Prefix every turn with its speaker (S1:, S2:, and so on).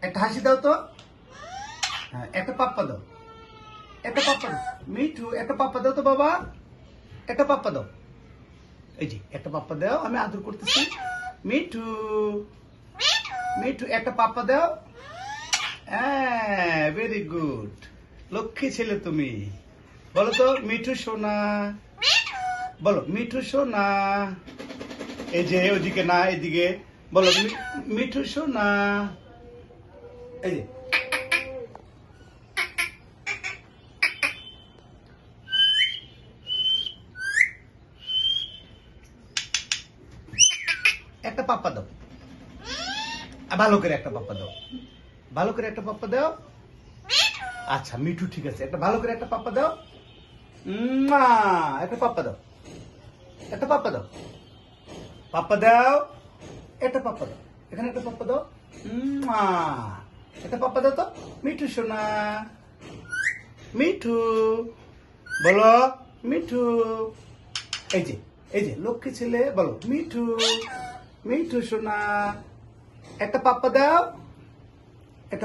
S1: একটা হাসি দাও তো। হ্যাঁ, একটা পাপ্পা দাও। একটা পাপ্পা দাও। মিঠু একটা পাপ্পা দাও তো বাবা। একটা পাপ্পা দাও। এই যে একটা পাপ্পা দাও, আমি আদর করতেছি। মিঠু, মিঠু একটা পাপ্পা দাও। হ্যাঁ, ভেরি গুড। লক্ষ্মী ছেলে তুমি। বলো তো মিঠু সোনা। বলো মিঠু সোনা। এই যে ওদিকে না, এদিকে বলো মিঠু সোনা। এই যে একটা পাপ্পা দাও। ভালো করে একটা পাপ্পা দাও। ভালো করে একটা পাপ্পা দাও। আচ্ছা মিঠু ঠিক আছে, একটা ভালো করে একটা পাপ্পা দাও। মা, একটা পাপ্পা দাও। একটা পাপ্পা দাও। পাপ্পা দাও। একটা পাপ্পা দাও। এখানে একটা পাপ্পা দাও। মা, একটা পাপ্পা দাও তো। মিঠু সোনা। মিঠু, বলো মিঠু। এই যে, এই যে লক্ষ্মী ছেলে, বলো মিঠু, মিঠু সোনা। একটা পাপ্পা দাও।